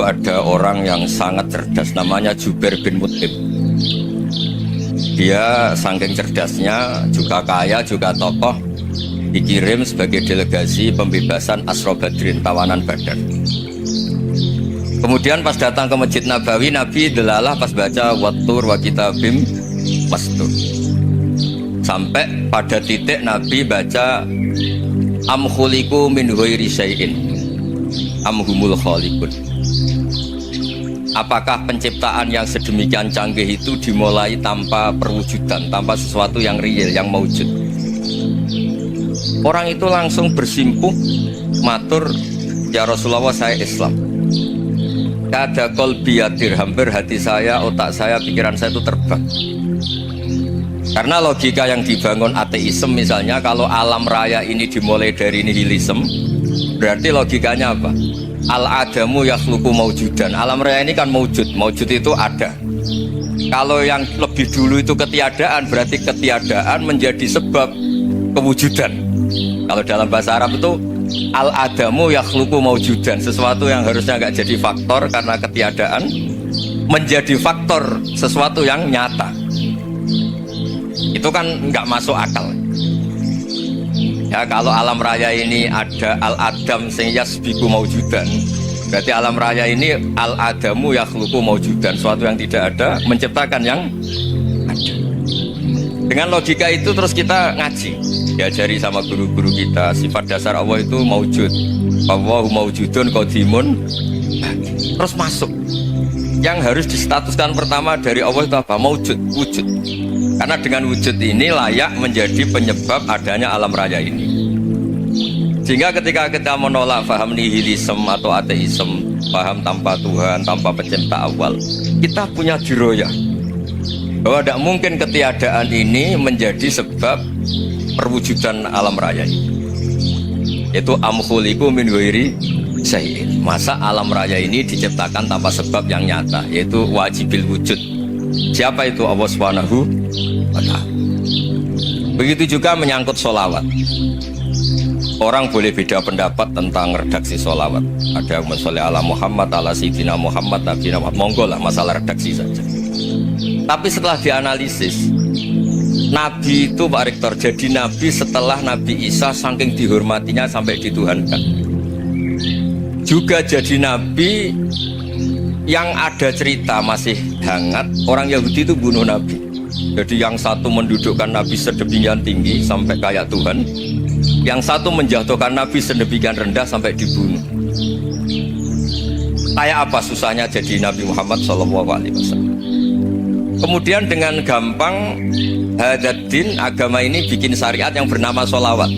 Dulu ada orang yang sangat cerdas, namanya Jubair bin Mut'im. Dia saking cerdasnya, juga kaya, juga tokoh, dikirim sebagai delegasi pembebasan Asra Badrin, tawanan Badar. Kemudian pas datang ke Masjid Nabawi, Nabi delalah pas baca Wattur wa kitabim mastur. Sampai pada titik Nabi baca Am khuliqu min ghairi syai'in am humul khaliqun. Apakah penciptaan yang sedemikian canggih itu dimulai tanpa perwujudan, tanpa sesuatu yang real, yang maujud? Orang itu langsung bersimpuh matur, ya Rasulullah, saya Islam. Kada qalbi yatir, hampir hati saya, otak saya, pikiran saya itu terbang. Karena logika yang dibangun ateisme misalnya, kalau alam raya ini dimulai dari nihilisme, berarti logikanya apa? Al-adamu yakhluqu maujudan. Alam raya ini kan maujud, maujud itu ada. Kalau yang lebih dulu itu ketiadaan, berarti ketiadaan menjadi sebab kewujudan. Kalau dalam bahasa Arab itu al-adamu yakhluqu maujudan, sesuatu yang harusnya nggak jadi faktor karena ketiadaan menjadi faktor sesuatu yang nyata. Itu kan nggak masuk akal. Ya, kalau alam raya ini ada al-adam sing yasbiqu maujudan, berarti alam raya ini al-adamu yakhluqu maujudan, sesuatu yang tidak ada menciptakan yang ada. Dengan logika itu terus kita ngaji, diajari sama guru-guru kita, sifat dasar Allah itu maujud, Allahu maujudun qadimun, terus masuk. Yang harus distatuskan pertama dari Allah itu apa? Maujud, wujud. Karena dengan wujud ini layak menjadi penyebab adanya alam raya ini. Sehingga ketika kita menolak paham nihilisme atau ateisme, paham tanpa Tuhan, tanpa pencipta awal, kita punya diroyah bahwa tidak mungkin ketiadaan ini menjadi sebab perwujudan alam raya ini. Itu am khuliqu min ghairi syai'in. Masa alam raya ini diciptakan tanpa sebab yang nyata, yaitu wajibil wujud. Siapa itu? Allah Subhanahu wa ta'ala. Begitu juga menyangkut sholawat. Orang boleh beda pendapat tentang redaksi sholawat. Ada yang sholli ala Muhammad, ala Sayyidina Muhammad, Nabi Muhammad. Monggo lah, masalah redaksi saja. Tapi setelah dianalisis, Nabi itu Pak Rektor jadi Nabi setelah Nabi Isa saking dihormatinya sampai dituhankan. Juga jadi Nabi yang ada cerita masih hangat, orang Yahudi itu bunuh Nabi. Jadi yang satu mendudukkan Nabi sedemikian tinggi sampai kayak Tuhan, yang satu menjatuhkan Nabi sedemikian rendah sampai dibunuh. Kayak apa susahnya jadi Nabi Muhammad SAW. Kemudian dengan gampang Hadaddin agama ini bikin syariat yang bernama sholawat.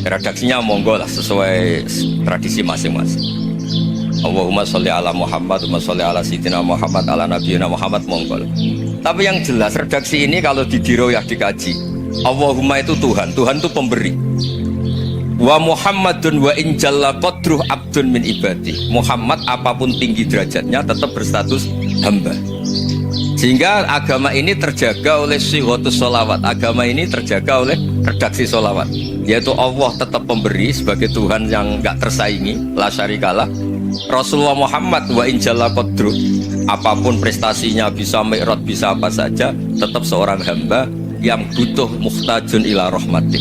Redaksinya monggo lah sesuai tradisi masing-masing. Allahumma sholli ala Muhammad, Allahumma sholli ala Sayyidina Muhammad, ala Nabiyina Muhammad, monggo. Tapi yang jelas redaksi ini kalau didiroyah dikaji, Allahumma itu Tuhan, Tuhan itu pemberi. Wa Muhammadun wa in jalla qadruh abdun min ibadi. Muhammad apapun tinggi derajatnya tetap berstatus hamba. Sehingga agama ini terjaga oleh syihotus sholawat. Agama ini terjaga oleh redaksi sholawat, yaitu Allah tetap pemberi sebagai Tuhan yang gak tersaingi, la syarikalah. Rasulullah Muhammad wa in jalla qadruh, apapun prestasinya, bisa mi'raj, bisa apa saja, tetap seorang hamba yang butuh muhtajun ila rahmatih.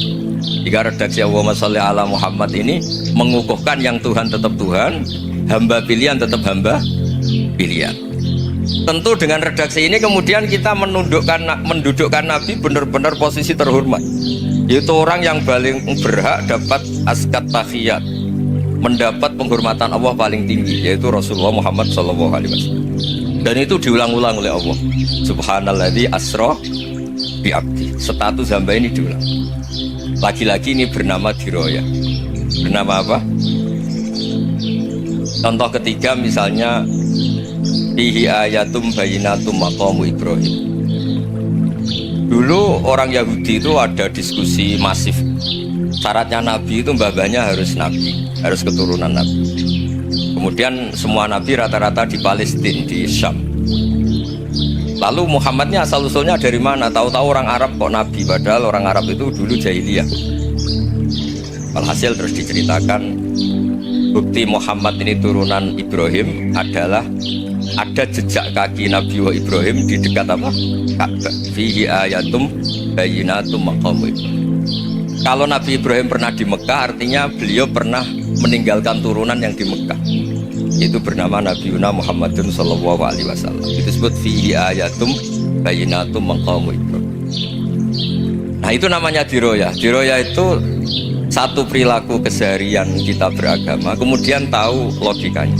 Jika redaksi Allahumma sholli ala Muhammad ini mengukuhkan yang Tuhan tetap Tuhan, hamba pilihan tetap hamba pilihan. Tentu dengan redaksi ini kemudian kita mendudukkan Nabi benar-benar posisi terhormat, yaitu orang yang paling berhak dapat askat tahiyat, mendapat penghormatan Allah paling tinggi, yaitu Rasulullah Muhammad SAW. Dan itu diulang-ulang oleh Allah. Subhanalladzi asra bi abdi. Status hamba ini diulang. Lagi-lagi ini bernama diroyah. Bernama apa? Contoh ketiga misalnya fihi ayatum bayinatum maqamu Ibrahim. Dulu orang Yahudi itu ada diskusi masif. Syaratnya Nabi itu mbah-mbahnya harus Nabi, harus keturunan Nabi. Kemudian semua Nabi rata-rata di Palestina, di Syam. Lalu Muhammadnya asal-usulnya dari mana? Tahu-tahu orang Arab kok Nabi, padahal orang Arab itu dulu jahiliyah. Walhasil terus diceritakan bukti Muhammad ini turunan Ibrahim adalah ada jejak kaki Nabi Ibrahim di dekat apa? Ka'bah. Fihi ayatum bayyinatum maqamu Ibrahim. Kalau Nabi Ibrahim pernah di Mekah, artinya beliau pernah meninggalkan turunan yang di Mekah. Itu bernama Nabiuna Muhammadun sallallahu alaihi wasallam. Itu disebut fihi ayatum bayyinatum maqamu Ibrahim. Nah, itu namanya diroyah. Diroyah itu satu perilaku keseharian kita beragama, kemudian tahu logikanya.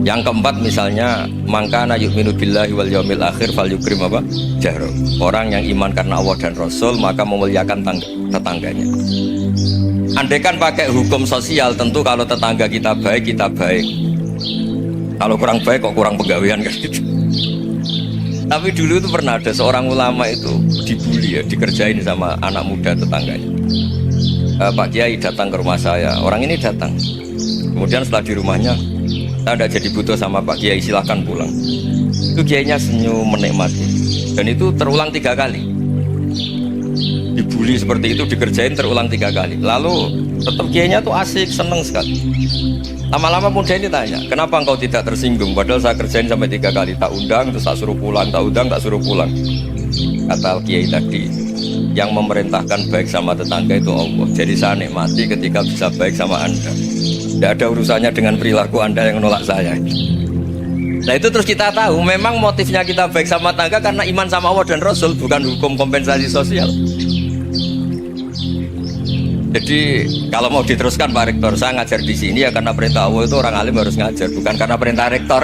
Yang keempat misalnya mangkana yu'minu billahi wal yaumil akhir falyukrim apa? Jaro. Orang yang iman karena Allah dan Rasul maka memuliakan tetangganya. Andaikan pakai hukum sosial, tentu kalau tetangga kita baik, kita baik. Kalau kurang baik kok kurang pegawaian kan gitu. Tapi dulu itu pernah ada seorang ulama itu dibully ya, dikerjain sama anak muda tetangganya. Pak Kiai datang ke rumah saya, orang ini datang. Kemudian setelah di rumahnya, saya tidak jadi butuh sama Pak Kiai, silahkan pulang. Itu Kiainya senyum menikmati. Dan itu terulang 3 kali. Dibully seperti itu, dikerjain terulang 3 kali. Lalu tetap Kiainya tuh asik, seneng sekali. Lama-lama muda ini tanya, kenapa engkau tidak tersinggung? Padahal saya kerjain sampai 3 kali, tak undang, terus tak suruh pulang, tak undang, tak suruh pulang. Kata Kiai tadi, yang memerintahkan baik sama tetangga itu Allah. Jadi saya nikmati ketika bisa baik sama Anda. Tidak ada urusannya dengan perilaku Anda yang menolak saya. Nah itu terus kita tahu, memang motifnya kita baik sama tetangga karena iman sama Allah dan Rasul, bukan hukum kompensasi sosial. Jadi kalau mau diteruskan Pak Rektor, saya ngajar di sini ya karena perintah Allah, itu orang alim harus ngajar, bukan karena perintah Rektor.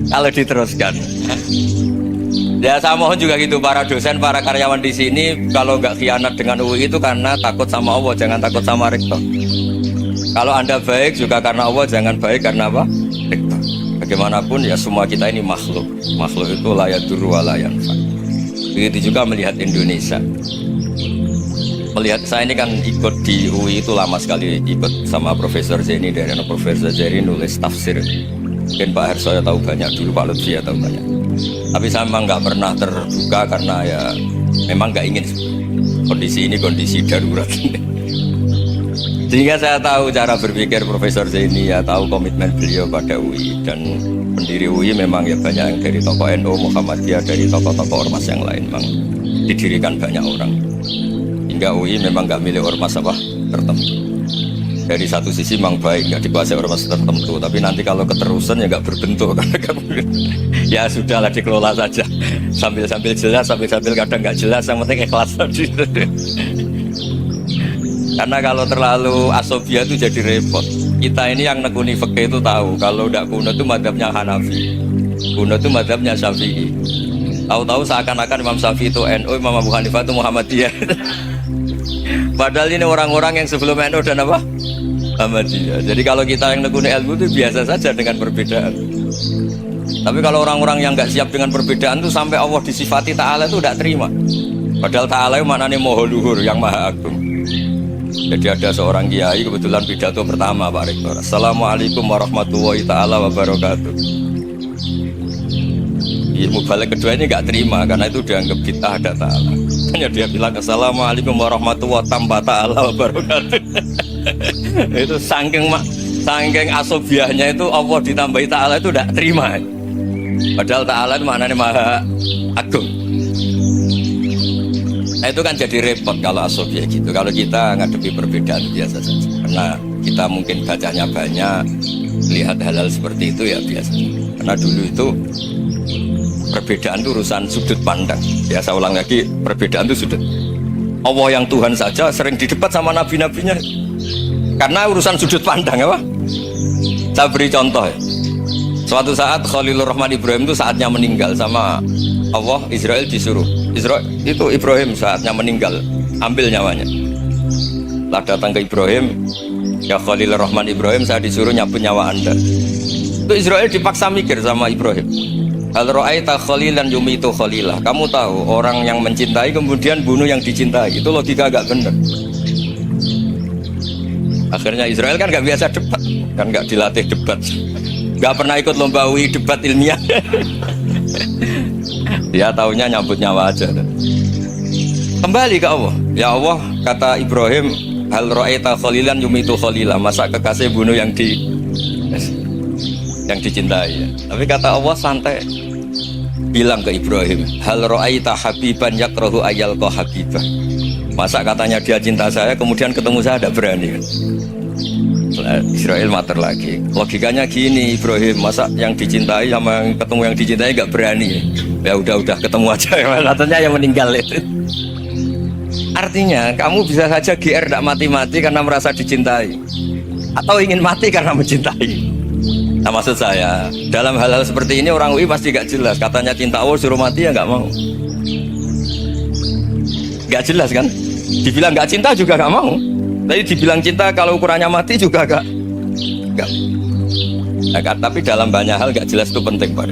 Kalau diteruskan, ya saya mohon juga gitu para dosen, para karyawan di sini, kalau nggak khianat dengan UI itu karena takut sama Allah, jangan takut sama Rektor. Kalau Anda baik juga karena Allah, jangan baik karena apa? Rektor. Bagaimanapun ya semua kita ini makhluk. Makhluk itu la yadurru wa la yanfa. Begitu juga melihat Indonesia. Melihat saya ini kan ikut di UI itu lama sekali, ikut sama Profesor Zeni, dari Profesor Zeni nulis tafsir. Mungkin Pak Hersoyo tahu banyak, dulu Pak Lutfi ya tahu banyak. Tapi saya memang nggak pernah terbuka karena ya memang nggak ingin kondisi ini kondisi darurat. Sehingga saya tahu cara berpikir Profesor Zeni, ya tahu komitmen beliau pada UI, dan pendiri UI memang ya banyak yang dari tokoh NU, Muhammadiyah, dari tokoh-tokoh ormas yang lain memang didirikan banyak orang. Hingga UI memang nggak milik ormas apa tertentu. Dari satu sisi memang baik, nggak dikuasai ormas tertentu, tapi nanti kalau keterusan ya nggak berbentuk. Ya sudahlah, dikelola saja, sambil jelas, sambil kadang nggak jelas, yang penting ikhlas tadi. Karena kalau terlalu asobia itu jadi repot. Kita ini yang nekuni fikih itu tahu, kalau udah kuno itu madhabnya Hanafi, kuno itu madhabnya Syafi'i. Tahu-tahu seakan-akan Imam Syafi'i itu NU, Imam Abu Hanifah itu Muhammadiyah. Padahal ini orang-orang yang sebelum NU dan apa? Muhammadiyah. Jadi kalau kita yang nekuni ilmu itu biasa saja dengan perbedaan. Tapi kalau orang-orang yang nggak siap dengan perbedaan itu sampai Allah disifati Ta'ala itu tidak terima. Padahal Ta'ala itu maknanya Maha Luhur, yang Maha Agung. Jadi ada seorang kiai kebetulan pidato pertama Pak Rektor, Assalamualaikum warahmatullahi ta'ala wabarakatuh. Ilmu balik kedua ini nggak terima karena itu dianggap bid'ah ada Ta'ala. Hanya dia bilang Assalamualaikum warahmatullahi ta'ala wabarakatuh. Itu saking asobiahnya itu Allah ditambahi Ta'ala itu tidak terima. Padahal Ta'ala itu maknanya Maha Agung. Nah itu kan jadi repot kalau asobiah gitu. Kalau kita ngadepi perbedaan biasa saja, karena kita mungkin bacanya banyak, lihat hal-hal seperti itu ya biasa. Karena dulu itu perbedaan itu urusan sudut pandang. Ya saya ulang lagi, perbedaan itu sudut. Allah yang Tuhan saja sering didebat sama nabi-nabinya karena urusan sudut pandang apa? Saya beri contoh ya. Suatu saat Khalilur Rahman Ibrahim itu saatnya meninggal sama Allah, Israel disuruh. Israel itu Ibrahim saatnya meninggal, ambil nyawanya. Setelah datang ke Ibrahim, ya Khalilur Rahman Ibrahim, saya disuruh nyabut nyawa Anda. Itu Israel dipaksa mikir sama Ibrahim. Hal ra'aita khalilan yumitu khalilah. Kamu tahu orang yang mencintai kemudian bunuh yang dicintai, itu logika agak benar. Akhirnya Israel kan nggak biasa debat, kan nggak dilatih debat, nggak pernah ikut lomba UI debat ilmiah. Dia taunya nyambut nyawa aja. Kembali ke Allah. Ya Allah, kata Ibrahim, hal ra'aita khalilan yumitu khalila, masa kekasih bunuh yang dicintai ya. Tapi kata Allah santai, bilang ke Ibrahim, hal ra'aita habiban yakrahu ayyalqa habibah, masa katanya dia cinta saya kemudian ketemu saya tidak berani. Israel mater lagi, logikanya gini Ibrahim, masa yang dicintai sama yang ketemu yang dicintai nggak berani, ya udah ketemu aja, katanya yang meninggal itu. Artinya kamu bisa saja GR tidak mati-mati karena merasa dicintai, atau ingin mati karena mencintai. Nah maksud saya dalam hal-hal seperti ini orang UI pasti gak jelas, katanya cinta Allah suruh mati ya nggak mau, nggak jelas kan, dibilang nggak cinta juga nggak mau. Tapi dibilang cinta kalau ukurannya mati juga gak. Nah, tapi dalam banyak hal gak jelas itu penting Pak.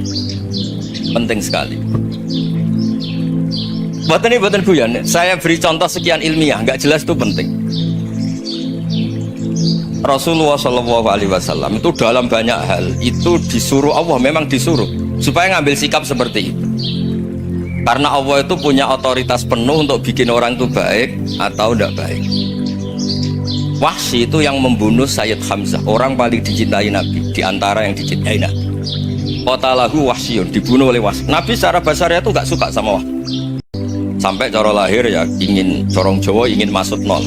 Penting sekali. Buatan guyon, saya beri contoh sekian ilmiah, gak jelas itu penting. Rasulullah SAW itu dalam banyak hal itu disuruh Allah, memang disuruh supaya ngambil sikap seperti itu. Karena Allah itu punya otoritas penuh untuk bikin orang itu baik atau tidak baik. Wahsy itu yang membunuh Sayyid Hamzah, orang paling dicintai Nabi, di antara yang dicintai Nabi. Qatalahu Wahsyun, dibunuh oleh Wahsy. Nabi secara basarnya itu gak suka sama Wahsy. Sampai cara lahir ya ingin, corong Jawa ingin masuk nol.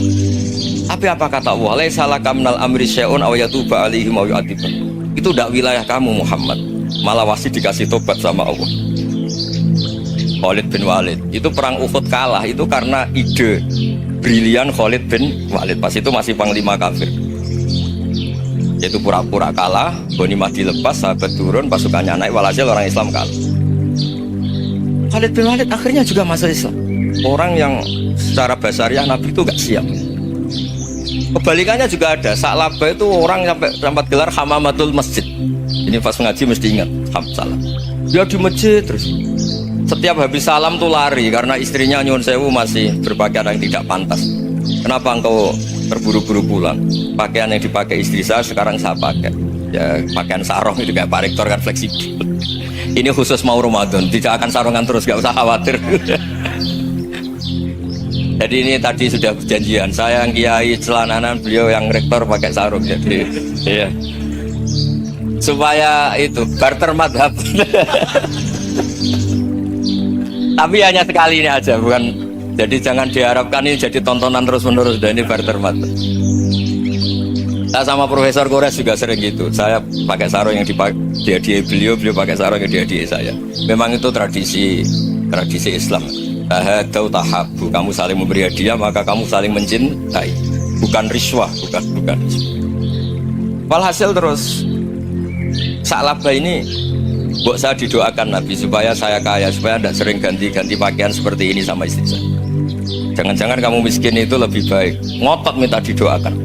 Tapi apa kata Allah? Laisa laka minal amri syai'un aw yatuba alaihim aw yu'adzibah. Itu tidak wilayah kamu Muhammad. Malah Wahsy dikasih tobat sama Allah. Khalid bin Walid, itu perang Uhud kalah itu karena ide brilian Khalid bin Walid, pas itu masih panglima kafir, yaitu pura-pura kalah, ghanimah dilepas, sahabat turun, pasukannya naik, walhasil orang Islam kalah. Khalid bin Walid akhirnya juga masuk Islam, orang yang secara basariah Nabi itu gak siap. Kebalikannya juga ada, Sa'labah itu orang sampai dapat gelar Hamamatul Masjid. Ini pas ngaji mesti ingat Salam. Dia di masjid terus. Setiap habis salam tuh lari karena istrinya nyuwun sewu masih berpakaian yang tidak pantas. Kenapa engkau terburu-buru pulang? Pakaian yang dipakai istri saya sekarang saya pakai. Ya pakaian sarung itu kayak Pak Rektor kan fleksibel. Ini khusus mau Ramadan, tidak akan sarungan terus, gak usah khawatir. Jadi ini tadi sudah perjanjian. Saya yang kiai celananan, beliau yang rektor pakai sarung. Jadi iya. Supaya itu barter madhab. Tapi hanya sekali ini aja, bukan. Jadi jangan diharapkan ini jadi tontonan terus-menerus. Dan ini barter madhab. Saya sama Profesor Kores juga sering gitu. Saya pakai sarung yang dihadiahi beliau, beliau pakai sarung yang dihadiahi saya. Memang itu tradisi Islam. Tahadau tahabu, kamu saling memberi hadiah maka kamu saling mencintai. Bukan riswah, bukan. Walhasil terus Sa'labah ini, buat saya didoakan Nabi supaya saya kaya, supaya tidak sering ganti-ganti pakaian seperti ini sama istri saya. Jangan-jangan kamu miskin itu lebih baik. Ngotot minta didoakan.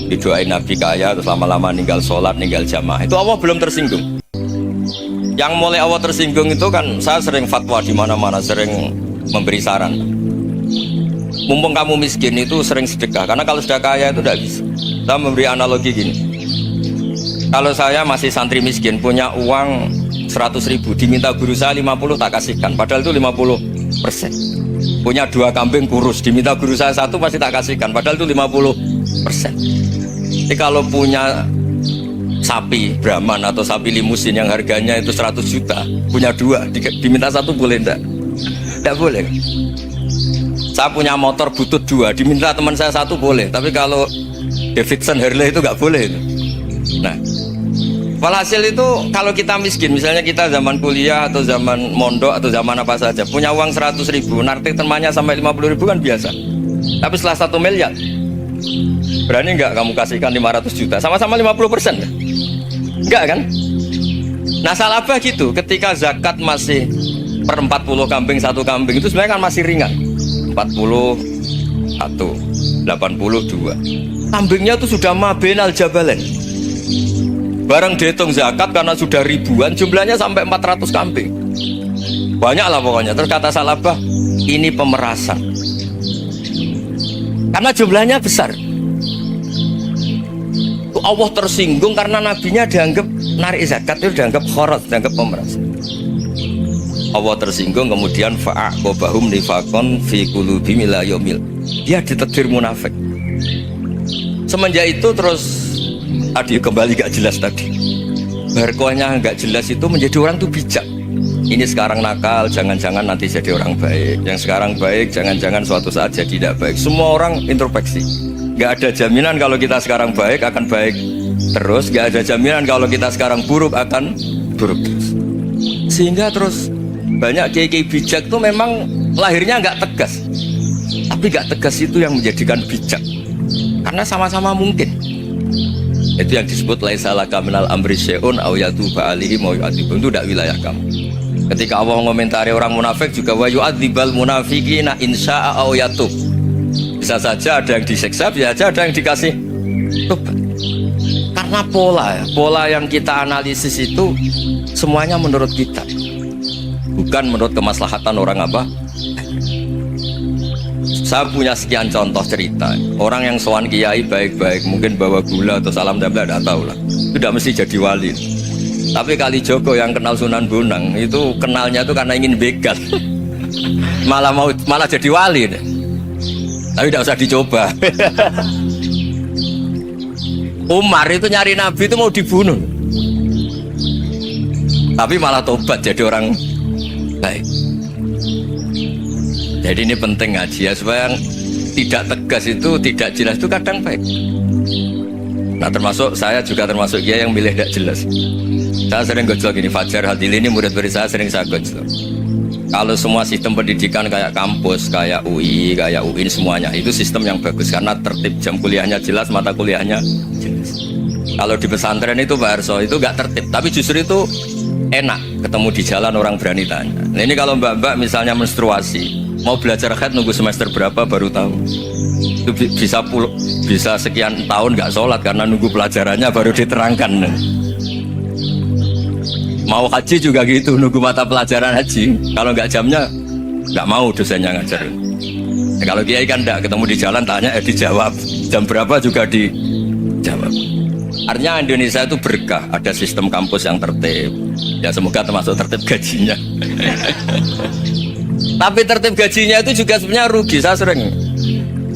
Didoain Nabi kaya, terus lama-lama ninggal sholat, ninggal jamaah. Itu Allah belum tersinggung. Yang mulai Allah tersinggung itu kan saya sering fatwa di mana-mana, sering memberi saran. Mumpung kamu miskin itu sering sedekah, karena kalau sudah kaya itu tidak bisa. Saya memberi analogi gini. Kalau saya masih santri miskin, punya uang 100.000, diminta guru saya 50 tak kasihkan, padahal itu 50%. Punya 2 kambing kurus, diminta guru saya 1 pasti tak kasihkan, padahal itu 50%. Jadi kalau punya sapi Brahman atau sapi limusin yang harganya itu 100 juta, punya 2, diminta 1 boleh enggak? Enggak boleh. Saya punya motor butut 2, diminta teman saya 1 boleh, tapi kalau Davidson Harley itu enggak boleh itu. Nah, walhasil itu kalau kita miskin, misalnya kita zaman kuliah atau zaman mondok atau zaman apa saja, punya uang 100.000, nanti temannya sampai 50.000 kan biasa. Tapi setelah 1 miliar, berani nggak kamu kasihkan 500 juta? Sama-sama 50%? Enggak kan? Nah Sa'labah gitu, ketika zakat masih per 40 kambing 1 kambing itu sebenarnya kan masih ringan. 41, 82. Kambingnya itu sudah mabenal jabalen. Bareng dihitung zakat karena sudah ribuan, jumlahnya sampai 400 kambing. Banyak lah pokoknya. Terus kata Sa'labah, ini pemerasan. Karena jumlahnya besar. Allah tersinggung karena nabinya dianggap narik zakat itu dianggap khorat, dianggap pemerasan. Allah tersinggung, kemudian fa'aqobahum nifakon fi qulubihim ila yaumil. Dia ditetir munafik. Semenjak itu terus tadi kembali gak jelas tadi. Barkohnya gak jelas itu menjadi orang tuh bijak. Ini sekarang nakal, jangan-jangan nanti jadi orang baik. Yang sekarang baik, jangan-jangan suatu saat jadi tidak baik. Semua orang introspeksi. Gak ada jaminan kalau kita sekarang baik akan baik terus. Gak ada jaminan kalau kita sekarang buruk akan buruk terus. Sehingga terus banyak kiai-kiai bijak tuh memang lahirnya gak tegas. Tapi gak tegas itu yang menjadikan bijak. Karena sama-sama mungkin. Itu yang disebut laisa laka minal amri syai'un aw yatuba alaihim wa yu'adzibum. Itu tidak wilayah kamu. Ketika Allah mengomentari orang munafik juga wa yu'adzibal munafiqina insya'a aw yatub. Bisa saja ada yang disiksa, bisa saja ada yang dikasih tobat. Karena pola yang kita analisis itu semuanya menurut kita. Bukan menurut kemaslahatan orang apa. Saya punya sekian contoh cerita. Orang yang sowan kiai baik-baik, mungkin bawa gula atau salam dabla, tidak tahu lah. Tidak mesti jadi wali. Tapi Kali Joko yang kenal Sunan Bonang itu kenalnya itu karena ingin begal. malah jadi wali. Tapi tidak usah dicoba. Umar itu nyari Nabi itu mau dibunuh. Tapi malah tobat jadi orang baik. Jadi ini penting ngaji ya, supaya yang tidak tegas itu, tidak jelas itu kadang baik. Nah termasuk saya juga termasuk dia yang milih tidak jelas. Saya sering gojlok ini, Fajar Hadili ini murid-murid saya sering saya gojlok. Kalau semua sistem pendidikan kayak kampus, kayak UI, kayak UIN semuanya itu sistem yang bagus karena tertib, jam kuliahnya jelas, mata kuliahnya jelas. Kalau di pesantren itu Pak Arso itu gak tertib, tapi justru itu enak ketemu di jalan orang berani tanya. Nah ini kalau mbak-mbak misalnya menstruasi mau belajar haid nunggu semester berapa baru tahu. Itu bisa sekian tahun nggak sholat karena nunggu pelajarannya baru diterangkan. Mau haji juga gitu, nunggu mata pelajaran haji. Kalau nggak jamnya nggak mau dosennya ngajar. Ya, kalau kiai kan nggak ketemu di jalan tanya dijawab. Jam berapa juga dijawab. Artinya Indonesia itu berkah, ada sistem kampus yang tertib. Ya semoga termasuk tertib gajinya. Tapi tertib gajinya itu juga sebenarnya rugi. Saya sering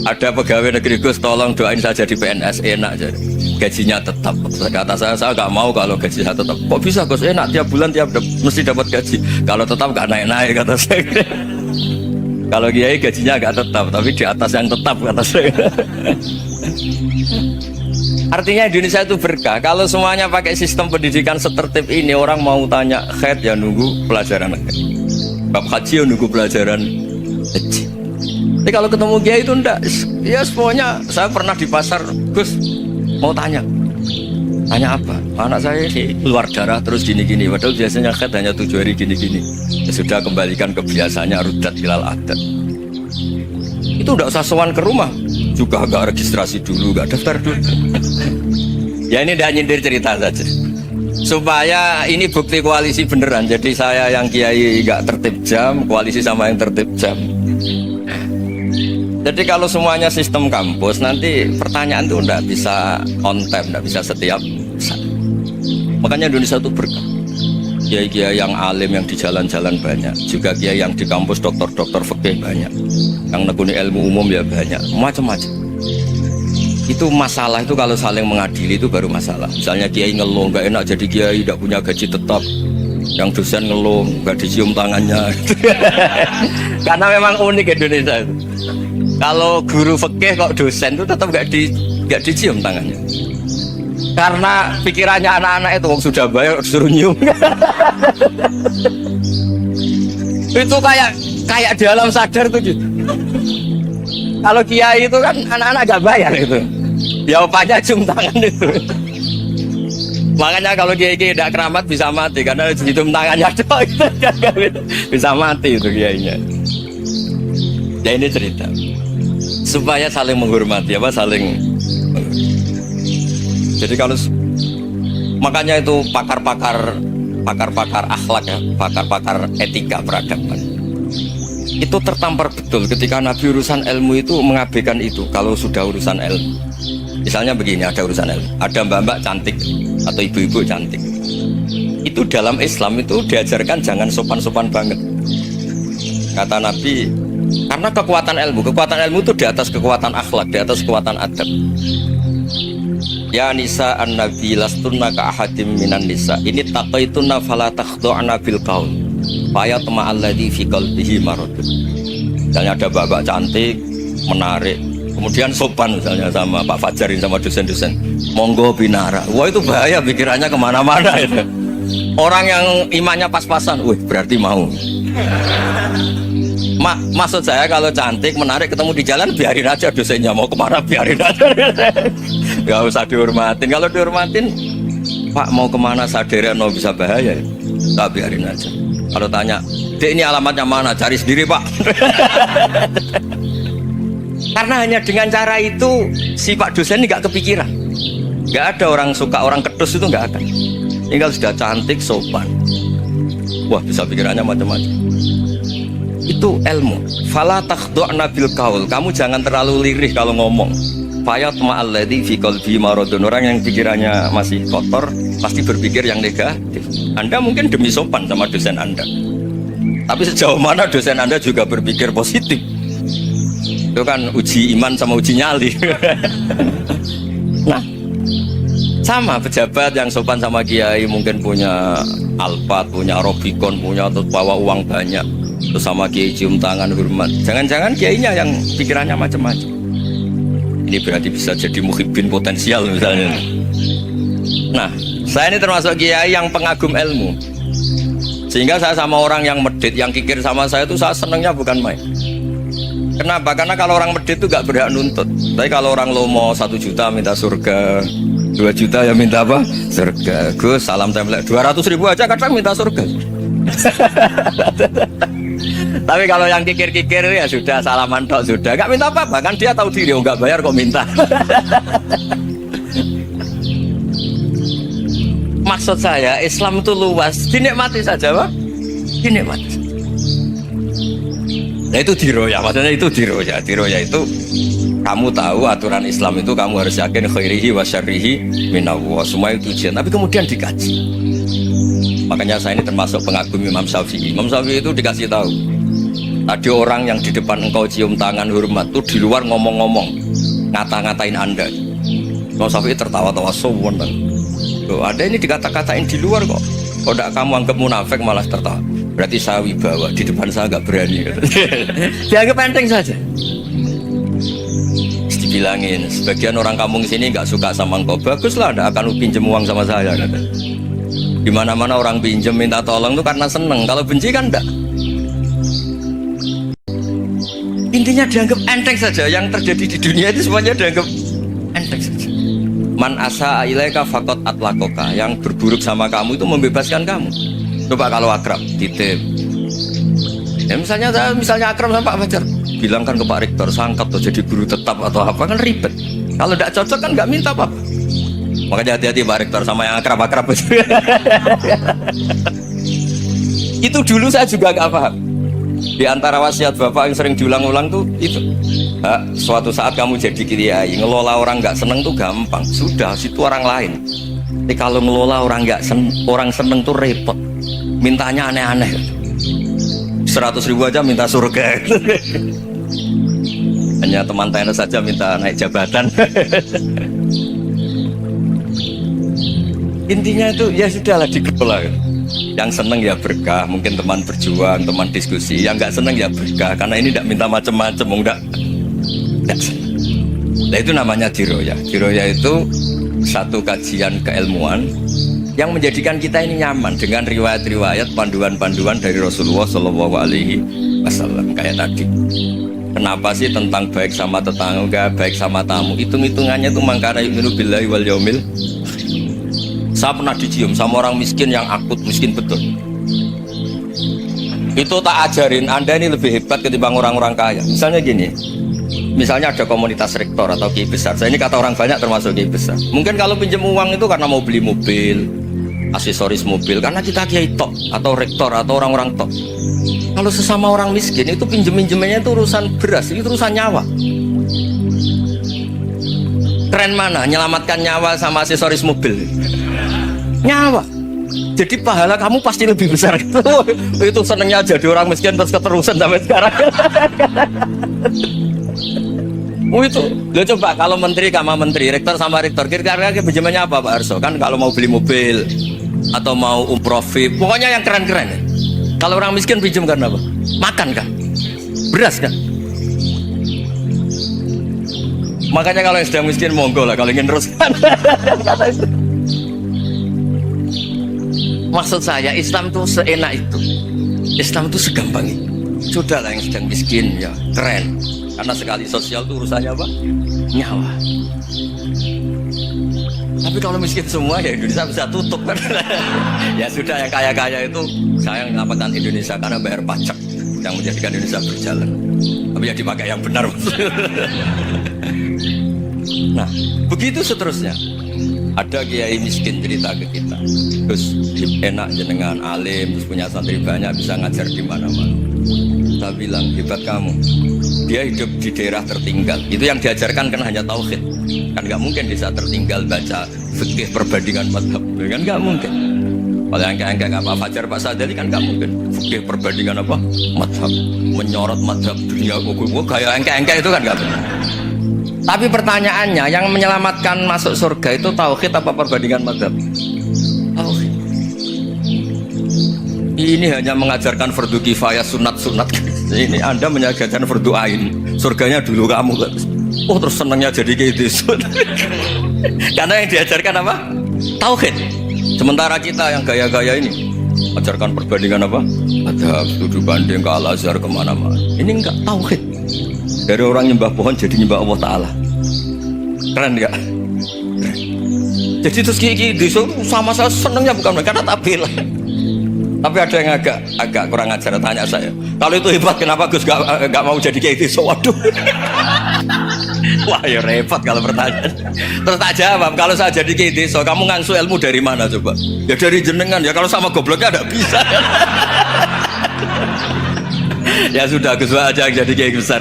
ada pegawai negeri Gus, tolong doain saya jadi PNS enak jadi gajinya tetap. Kata saya nggak mau kalau gaji saya tetap. Kok bisa Gus enak tiap bulan mesti dapat gaji. Kalau tetap nggak naik-naik kata saya. Kalau kiai gajinya nggak tetap, tapi di atas yang tetap kata saya. Artinya Indonesia itu berkah. Kalau semuanya pakai sistem pendidikan setertib ini, orang mau tanya haid ya nunggu pelajaran haid. Bab haji ya nunggu pelajaran haji. Tapi kalau ketemu kiai itu enggak. Ya semuanya, saya pernah di pasar, Gus mau tanya apa? Anak saya keluar darah terus gini-gini. Padahal biasanya haid hanya 7 hari gini-gini. Ya sudah kembalikan ke biasanya, rudat ilal adat. Itu enggak usah sowan ke rumah. Juga agak registrasi dulu, gak daftar dulu. Ya ini udah nyindir cerita saja supaya ini bukti koalisi beneran. Jadi saya yang kiai gak tertib jam, koalisi sama yang tertib jam. Jadi kalau semuanya sistem kampus, nanti pertanyaan tuh nggak bisa on time, nggak bisa setiap saat. Makanya Indonesia itu berkah. Kiai-kiai yang alim yang di jalan-jalan banyak, juga kiai yang di kampus dokter-dokter fikih banyak, yang nekuni ilmu umum ya banyak, macam-macam. Itu masalah itu kalau saling mengadili itu baru masalah. Misalnya kiai ngeluh nggak enak jadi kiai, tidak punya gaji tetap, yang dosen ngeluh nggak dicium tangannya. Karena memang unik Indonesia itu. Kalau guru fikih kok dosen itu tetap nggak dicium tangannya. Karena pikirannya anak-anak itu sudah bayar disuruh nyium. Itu kayak di alam sadar tuh gitu. Kalau kiai itu kan anak-anak gak bayar itu. Ya opanya cium tangan itu. Makanya kalau kiai tidak keramat bisa mati karena cium tangannya itu bisa mati itu kiainya. Ya ini cerita supaya saling menghormati saling. Jadi kalau makanya itu pakar-pakar akhlak ya, pakar-pakar etika peradaban itu tertampar betul ketika Nabi urusan ilmu itu mengabaikan itu. Kalau sudah urusan ilmu, misalnya begini, ada urusan ilmu, ada mbak-mbak cantik atau ibu-ibu cantik, itu dalam Islam itu diajarkan jangan sopan-sopan banget. Kata Nabi, karena kekuatan ilmu itu di atas kekuatan akhlak, di atas kekuatan adab. Ya nisa an-nabi lastunna ka ahadim minan nisa. Ini taqaitunna fala takhdu'na bil qaul. Fa yatma alladzi fi qalbihi maradun. Misalnya ada bapak cantik, menarik, kemudian sopan misalnya sama Pak Fajarin sama dosen-dosen. Monggo binara. Wah itu bahaya pikirannya kemana-mana itu. Orang yang imannya pas-pasan, wih berarti mau. Maksud saya kalau cantik, menarik, ketemu di jalan biarin aja dosennya mau kemana biarin aja. Gak usah dihormatin. Kalau dihormatin, Pak mau kemana sadar no bisa bahaya. Tak biarin aja. Kalau tanya, Dek ini alamatnya mana? Cari sendiri Pak. Karena hanya dengan cara itu si Pak dosen ini gak kepikiran. Gak ada orang suka orang kedus itu gak akan. Tinggal sudah cantik, sopan. Wah bisa pikirannya macam-macam. Itu ilmu. Fala takhdu'na bil qaul. Kamu jangan terlalu lirih kalau ngomong. Fayatma alladzi fi qalbi maradun. Orang yang pikirannya masih kotor pasti berpikir yang negatif. Anda mungkin demi sopan sama dosen Anda. Tapi sejauh mana dosen Anda juga berpikir positif. Itu kan uji iman sama uji nyali. Nah, sama pejabat yang sopan sama kiai mungkin punya Alphard, punya Robicon, punya atau bawa uang banyak. Terus sama kiai cium tangan hormat. Jangan-jangan kiainya yang pikirannya macam-macam. Ini berarti bisa jadi muhibbin potensial misalnya. Nah, saya ini termasuk kiai yang pengagum ilmu. Sehingga saya sama orang yang medit, yang kikir sama saya itu saya senangnya bukan main. Kenapa? Karena kalau orang medit itu gak berhak nuntut. Tapi kalau orang lomo 1 juta minta surga, 2 juta ya minta apa? Surga. Gus salam tempel 200.000 aja kadang minta surga. Tapi kalau yang kikir-kikir ya sudah salaman tok sudah, gak minta apa-apa kan dia tahu diri, nggak bayar kok minta. Maksud saya Islam itu luas, dinikmati saja Pak, dinikmati. Nah itu diroya, maksudnya itu diroya. Diroya itu kamu tahu aturan Islam itu kamu harus yakin khairihi wa syarrihi minallah, semua itu ujian, tapi kemudian dikaji. Makanya saya ini termasuk pengagum Imam Syafi'i. Imam Syafi'i itu dikasih tahu, tadi orang yang di depan engkau cium tangan hormat tuh di luar ngomong-ngomong ngata-ngatain Anda. Imam Syafi'i tertawa-tawa sowan. Loh, ada ini dikata-katain di luar kok. Kalau tidak kamu anggap munafik malah tertawa. Berarti saya wibawa, di depan saya nggak berani. Dianggap enteng saja. Dibilangin, sebagian orang kampung sini nggak suka sama engkau. Baguslah, tidak akan pinjam uang sama saya. Di mana-mana orang pinjam minta tolong itu karena seneng. Kalau benci kan enggak. Intinya dianggap enteng saja. Yang terjadi di dunia itu semuanya dianggap enteng saja. Man asa ilaika faqat atlakoka. Yang berburuk sama kamu itu membebaskan kamu. Coba kalau akrab, titip. Ya misalnya akrab sama Pak Fajar, bilangkan ke Pak Rektor, sangkap atau jadi guru tetap atau apa, kan ribet. Kalau tidak cocok kan nggak minta apa-apa. Makanya hati-hati Pak Rektor sama yang akrab-akrab itu. Itu dulu saya juga nggak paham. Di antara wasiat Bapak yang sering diulang-ulang tuh itu. Suatu saat kamu jadi kiai, ngelola orang nggak seneng tuh gampang. Sudah, situ orang lain. Tapi kalau ngelola orang orang seneng tuh repot. Mintanya aneh-aneh. 100.000 aja minta surga. Hanya teman tenis saja minta naik jabatan. Intinya itu ya sudahlah dikelola. Yang seneng ya berkah, mungkin teman berjuang, teman diskusi. Yang nggak seneng ya berkah, karena ini tidak minta macam-macam, enggak. Nah itu namanya diroya. Diroya itu satu kajian keilmuan yang menjadikan kita ini nyaman dengan riwayat-riwayat, panduan-panduan dari Rasulullah Shallallahu Alaihi Wasallam kayak tadi. Kenapa sih tentang baik sama tetangga, baik sama tamu? Hitung-hitungannya itu mangkana yu'minu billahi wal yaumil. Saya pernah dicium sama orang miskin yang akut miskin betul. Itu tak ajarin Anda ini lebih hebat ketimbang orang-orang kaya. Misalnya gini, misalnya ada komunitas rektor atau kiai besar. Saya ini kata orang banyak termasuk kiai besar. Mungkin kalau pinjam uang itu karena mau beli mobil, aksesoris mobil, karena kita kiai top atau rektor atau orang-orang top. Kalau sesama orang miskin itu pinjem-pinjemannya itu urusan beras, itu urusan nyawa. Keren mana? Menyelamatkan nyawa sama aksesoris mobil. Nyawa. Jadi pahala kamu pasti lebih besar. Itu senengnya jadi orang miskin terus keterusan sampai sekarang. Oh itu, lo coba kalau menteri sama menteri, rektor sama rektor, kira-kira pinjamannya apa Pak Arso? Kan kalau mau beli mobil atau mau umroh VIP, pokoknya yang keren-keren. Ya. Kalau orang miskin pinjam karena apa? Makan kan, beras kan. Makanya kalau yang sedang miskin monggo lah, kalau ingin teruskan. Maksud saya Islam itu seenak itu, Islam itu segampang itu. Sudahlah yang sedang miskin ya keren. Karena sekali sosial itu urusannya apa? Nyawa. Tapi kalau miskin semua ya Indonesia bisa tutup kan. Ya sudah yang kaya-kaya itu saya mengatakan Indonesia karena bayar pajak yang menjadikan Indonesia berjalan. Tapi ya dipakai yang benar. Nah, begitu seterusnya. Ada kiai miskin cerita ke kita, terus enak jenengan alim, terus punya santri banyak, bisa ngajar di mana-mana. Kita bilang hebat kamu. Dia hidup di daerah tertinggal. Itu yang diajarkan kan hanya tauhid. Kan nggak mungkin di saat tertinggal baca fikih perbandingan mazhab, kan nggak mungkin. Kalau yang kayak Pak Fajar, Pak Sadali kan nggak mungkin fikih perbandingan apa mazhab, menyorot mazhab dunia buku kayak engke-engke itu kan nggak benar. Tapi pertanyaannya, yang menyelamatkan masuk surga itu tauhid apa perbandingan mazhab? Tauhid. Ini hanya mengajarkan fardu kifayah, sunat-sunat. Ini Anda mengajarkan fardu ain. Surganya dulu kamu. Oh terus senangnya jadi kayak gitu. Karena yang diajarkan apa? Tauhid. Sementara kita yang gaya-gaya ini ajarkan perbandingan apa? Mazhab, studi banding ke Al-Azhar kemana-mana. Ini enggak tauhid. Dari orang nyembah pohon jadi nyembah Allah Ta'ala. Keren gak? Keren. Jadi terus kiki sama saya senengnya bukan karena tak bela. Tapi ada yang agak kurang ajar, tanya saya. Kalau itu hebat kenapa Gus gak mau jadi kayak itu? Waduh. Wah ya repot kalau pertanyaan. Terus tak jawab, kalau saya jadi kayak itu, kamu ngangsu ilmu dari mana coba? Ya dari jenengan, ya kalau sama gobloknya ada bisa. Ya sudah Gus aja jadi kayak besar.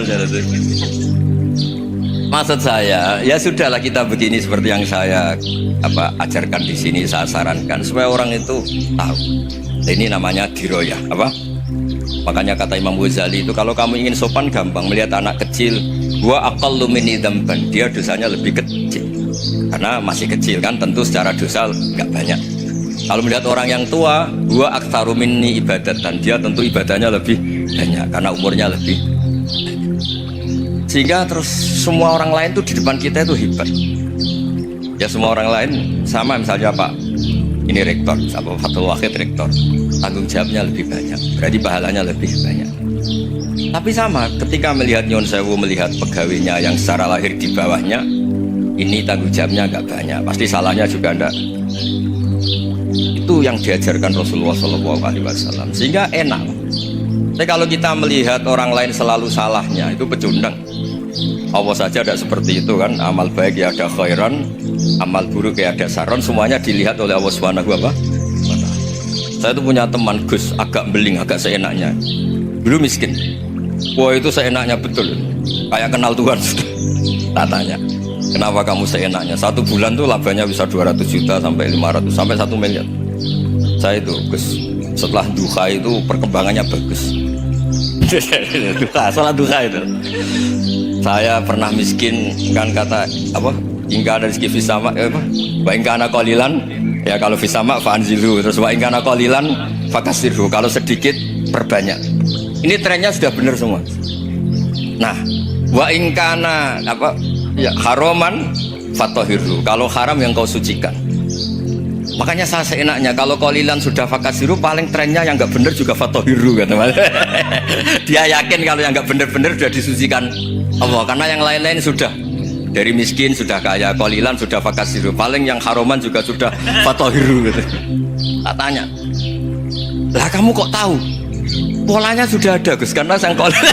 Maksud saya, ya sudahlah kita begini seperti yang saya ajarkan di sini, saya sarankan supaya orang itu tahu. Ini namanya diroyah, apa? Makanya kata Imam Ghazali itu kalau kamu ingin sopan gampang melihat anak kecil, gua aqallu minni dzamban, dia dosanya lebih kecil. Karena masih kecil kan, tentu secara dosa enggak banyak. Kalau melihat orang yang tua, gua aktsaru minni ibadatan, dia tentu ibadahnya lebih banyak karena umurnya lebih. Sehingga terus semua orang lain tuh di depan kita itu hebat. Ya semua orang lain sama, misalnya Pak ini rektor, apa Fathul Wahid rektor, tanggung jawabnya lebih banyak, berarti pahalanya lebih banyak. Tapi sama, ketika melihat Nyon Sewu, melihat pegawainya yang secara lahir di bawahnya, ini tanggung jawabnya nggak banyak, pasti salahnya juga enggak. Itu yang diajarkan Rasulullah SAW, sehingga enak. Tapi kalau kita melihat orang lain selalu salahnya, itu pecundang. Allah saja tidak seperti itu kan, amal baik ya ada khairan, amal buruk ya ada saron, semuanya dilihat oleh Allah Subhanahu wa Ta'ala. Saya itu punya teman Gus, agak beling, agak seenaknya. Dulu miskin, wah itu seenaknya betul, kayak kenal Tuhan. Tak tanya, kenapa kamu seenaknya? 1 bulan tuh labanya bisa 200 juta sampai 500 sampai 1 miliar. Saya itu Gus, setelah duha itu perkembangannya bagus. Salat duha itu. Saya pernah miskin kan, kata apa? Hingga ada rezeki fisama, wa ingkana qalilan, ya kalau fisama fanzilu, terus wa ingkana qalilan fakasirhu, kalau sedikit perbanyak. Ini trennya sudah benar semua. Nah, wa ingkana apa? Ya haroman fatahirhu, kalau haram yang kau sucikan. Makanya saya seenaknya kalau qalilan sudah fakasiru, paling trennya yang nggak benar juga fatohiru kan. Dia yakin kalau yang nggak benar-benar sudah disucikan Allah, karena yang lain-lain sudah dari miskin sudah kaya, qalilan sudah fakasiru, paling yang haroman juga sudah fatohiru gitu. Tak tanya, lah kamu kok tahu? Polanya sudah ada Gus, karena sang qalilan.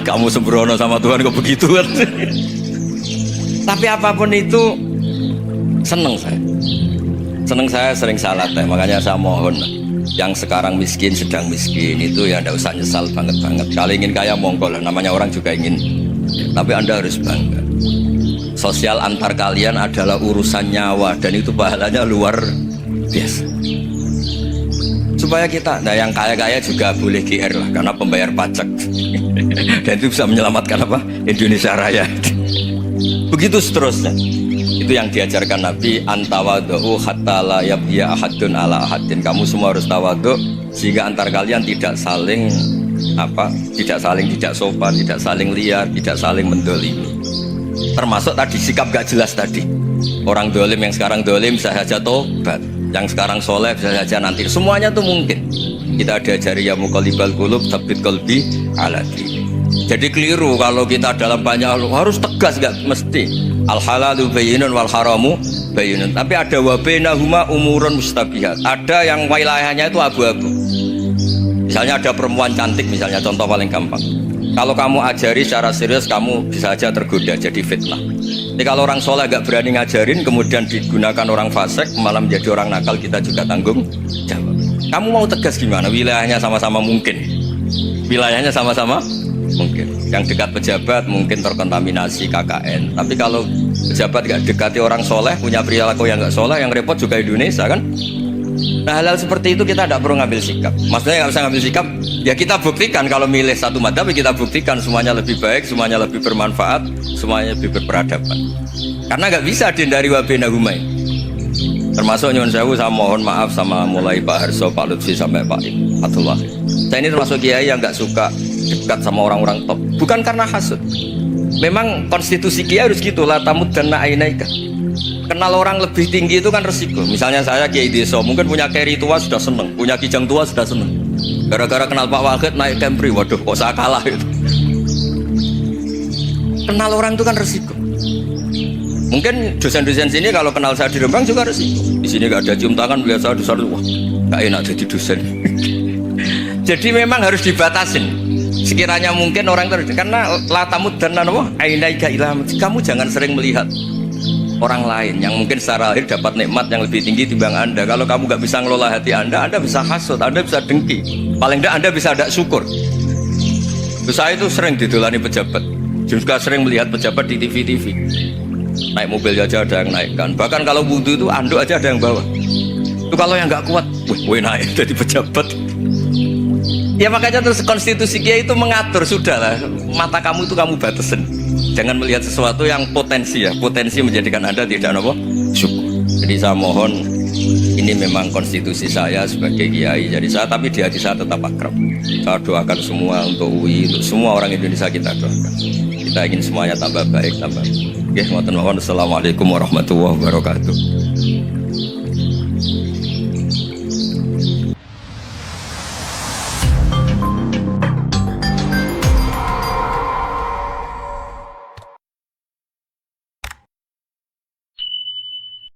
Kamu sembrono sama Tuhan kok begitu kan. Tapi apapun itu seneng saya. Seneng saya sering salah teh, makanya saya mohon yang sekarang miskin, sedang miskin itu ya tidak usah nyesal banget-banget. Kalau ingin kaya monggo lah, namanya orang juga ingin. Tapi Anda harus bangga. Sosial antar kalian adalah urusan nyawa dan itu pahalanya luar biasa. supaya kita, nah yang kaya-kaya juga boleh GR lah karena pembayar pajak dan itu bisa menyelamatkan apa Indonesia Raya. Begitu seterusnya. Itu yang diajarkan Nabi, antawadhu hatta la yabghiya ahadun ala ahadin. Kamu semua harus tawadhu sehingga antar kalian tidak saling tidak sopan, tidak saling liar, tidak saling mendolimi. Termasuk tadi sikap gak jelas tadi. Orang dolim yang sekarang dolim bisa saja tobat, yang sekarang soleh bisa saja nanti. Semuanya tuh mungkin. Kita diajari ya muqallibal qulub tsabbit qalbi ala dini. Jadi keliru kalau kita dalam banyak hal harus tegas, gak mesti. Al halalu bayyinun wal haramu bayyinun. Tapi ada wa bainahuma umurun mustabihat. Ada yang wilayahnya itu abu-abu. Misalnya ada perempuan cantik, misalnya contoh paling gampang. Kalau kamu ajari secara serius, kamu bisa aja tergoda jadi fitnah. Jadi kalau orang soleh gak berani ngajarin, kemudian digunakan orang fasik, malah menjadi orang nakal, kita juga tanggung jawab. Kamu mau tegas gimana? Wilayahnya sama-sama mungkin. Wilayahnya sama-sama mungkin. Yang dekat pejabat mungkin terkontaminasi KKN. Tapi kalau pejabat gak dekati orang soleh, punya perilaku yang gak soleh, yang repot juga Indonesia kan? Nah hal-hal seperti itu kita tidak perlu ngambil sikap. Maksudnya nggak usah ngambil sikap. Ya kita buktikan kalau milih satu madhab, kita buktikan semuanya lebih baik, semuanya lebih bermanfaat, semuanya lebih berperadaban. Karena nggak bisa dihindari wa bainahuma. Termasuk nyuwun sewu, saya mohon maaf sama mulai Pak Harso, Pak Lutfi sampai Pak Abdullah. Saya ini termasuk kiai yang nggak suka dekat sama orang-orang top. Bukan karena hasud. Memang konstitusi kiai harus gitu, la tamuddanna ainaika. Kenal orang lebih tinggi itu kan resiko. Misalnya saya kiai desa, mungkin punya keri tua sudah seneng, punya kijang tua sudah seneng. Gara-gara kenal Pak Wahid naik Kempri, waduh kok saya kalah itu. Kenal orang itu kan resiko. Mungkin dosen-dosen sini kalau kenal saya di Rembang juga resiko. Di sini gak ada cium tangan, melihat saya dosen, wah gak enak jadi dosen. Jadi memang harus dibatasin. Sekiranya mungkin orang terus, karena latamud dan nanawa ainaika ilham. Kamu jangan sering melihat orang lain yang mungkin secara lahir dapat nikmat yang lebih tinggi timbang Anda. Kalau kamu nggak bisa ngelola hati Anda bisa hasut, Anda bisa dengki. Paling tidak Anda bisa ada syukur. Saya itu sering didolani pejabat, juga sering melihat pejabat di TV-TV. Naik mobil aja ada yang naikkan. Bahkan kalau wudhu itu anduk aja ada yang bawa. Itu kalau yang nggak kuat, wih naik jadi pejabat. Ya makanya terus konstitusi kiai itu mengatur, sudahlah mata kamu itu kamu batasin. Jangan melihat sesuatu yang potensi menjadikan Anda tidak apa syukur. Jadi saya mohon, ini memang konstitusi saya sebagai kiai. Jadi saya, tapi di hati saya tetap akrab. Saya doakan semua untuk UI, untuk semua orang Indonesia kita doakan. Kita ingin semuanya tambah baik, tambah. Oke, mohon. Assalamualaikum warahmatullahi wabarakatuh.